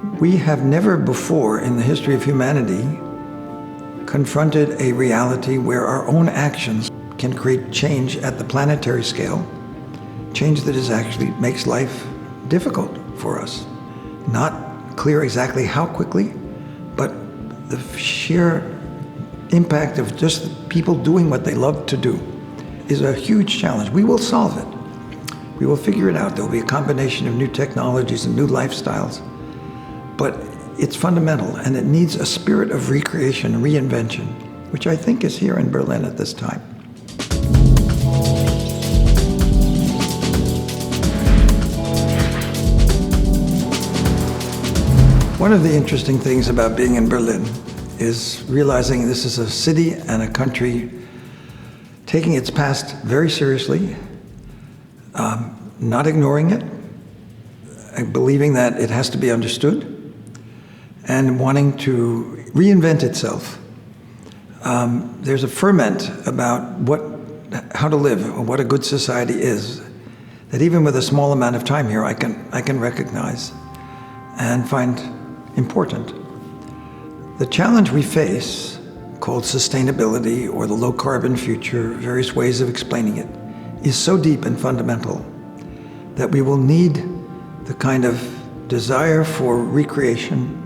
We have never before in the history of humanity confronted a reality where our own actions can create change at the planetary scale, change that is actually makes life difficult for us. Not clear exactly how quickly, but the sheer impact of just people doing what they love to do is a huge challenge. We will solve it. We will figure it out. There will be a combination of new technologies and new lifestyles. But it's fundamental, and it needs a spirit of recreation, reinvention, which I think is here in Berlin at this time. One of the interesting things about being in Berlin is realizing this is a city and a country taking its past very seriously, not ignoring it, believing that it has to be understood, and wanting to reinvent itself. There's a ferment about how to live, what a good society is, that even with a small amount of time here, I can recognize and find important. The challenge we face, called sustainability or the low-carbon future, various ways of explaining it, is so deep and fundamental that we will need the kind of desire for recreation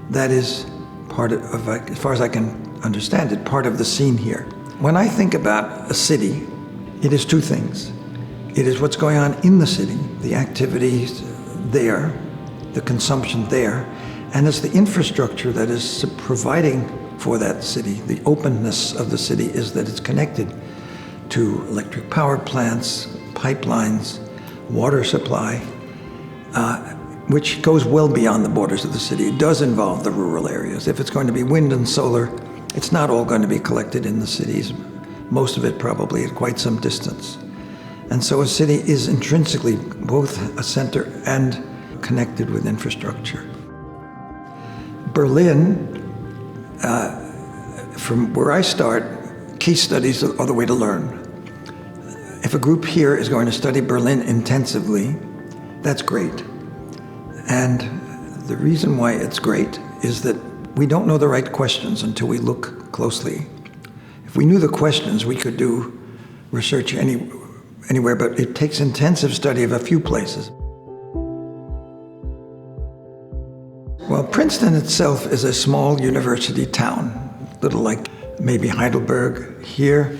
that is part of, as far as I can understand it, part of the scene here. When I think about a city, it is two things. It is what's going on in the city, the activities there, the consumption there, and it's the infrastructure that is providing for that city. The openness of the city is that it's connected to electric power plants, pipelines, water supply, which goes well beyond the borders of the city. It does involve the rural areas. If it's going to be wind and solar, it's not all going to be collected in the cities. Most of it probably at quite some distance. And so a city is intrinsically both a center and connected with infrastructure. Berlin, from where I start, case studies are the way to learn. If a group here is going to study Berlin intensively, that's great. And the reason why it's great is that we don't know the right questions until we look closely. If we knew the questions, we could do research anywhere, but it takes intensive study of a few places. Well, Princeton itself is a small university town, little like maybe Heidelberg here.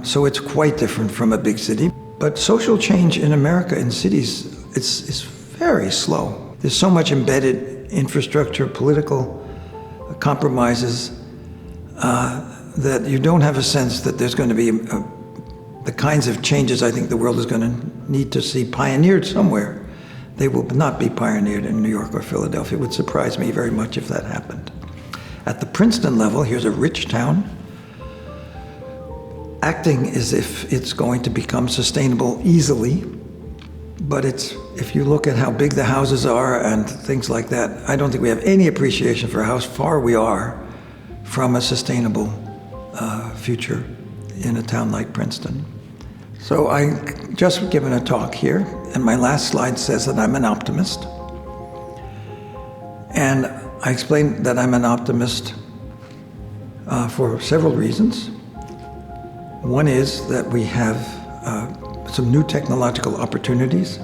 So it's quite different from a big city. But social change in America in cities is very slow. There's so much embedded infrastructure, political compromises, that you don't have a sense that there's going to be the kinds of changes I think the world is going to need to see pioneered somewhere. They will not be pioneered in New York or Philadelphia. It would surprise me very much if that happened. At the Princeton level, here's a rich town, acting as if it's going to become sustainable easily, but if you look at how big the houses are and things like that, I don't think we have any appreciation for how far we are from a sustainable future in a town like Princeton. So I just given a talk here, and my last slide says that I'm an optimist. And I explained that I'm an optimist for several reasons. One is that we have some new technological opportunities,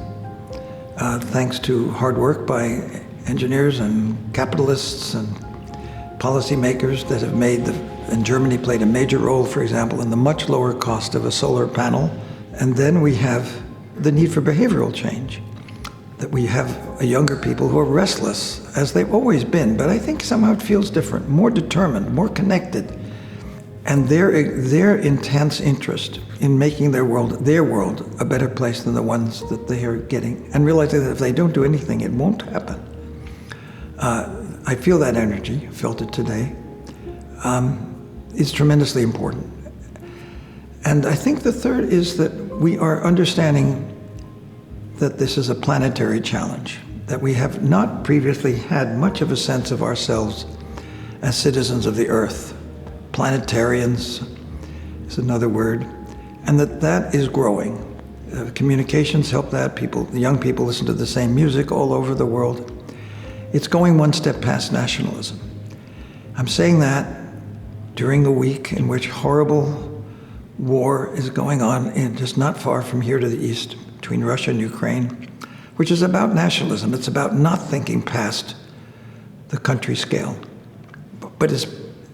thanks to hard work by engineers and capitalists and policymakers that have made and Germany played a major role, for example, in the much lower cost of a solar panel. And then we have the need for behavioral change, that we have younger people who are restless, as they've always been, but I think somehow it feels different, more determined, more connected. And their intense interest in making their world a better place than the ones that they are getting, and realizing that if they don't do anything, it won't happen. I feel that energy, felt it today. Is tremendously important. And I think the third is that we are understanding that this is a planetary challenge, that we have not previously had much of a sense of ourselves as citizens of the Earth. Planetarians is another word, and that is growing. Communications help that. The young people listen to the same music all over the world. it's going one step past nationalism. I'm saying that during a week in which horrible war is going on just not far from here to the east between Russia and Ukraine, which is about nationalism. It's about not thinking past the country scale. But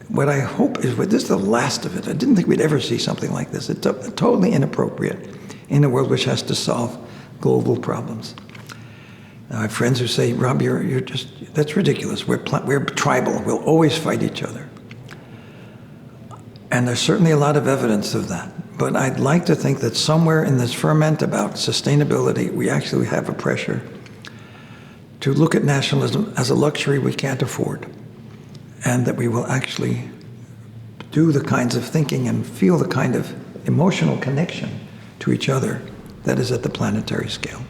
what I hope is, this is the last of it. I didn't think we'd ever see something like this. It's totally inappropriate in a world which has to solve global problems. I have friends who say, Rob, that's ridiculous. We're tribal. We'll always fight each other. And there's certainly a lot of evidence of that. But I'd like to think that somewhere in this ferment about sustainability, we actually have a pressure to look at nationalism as a luxury we can't afford, and that we will actually do the kinds of thinking and feel the kind of emotional connection to each other that is at the planetary scale.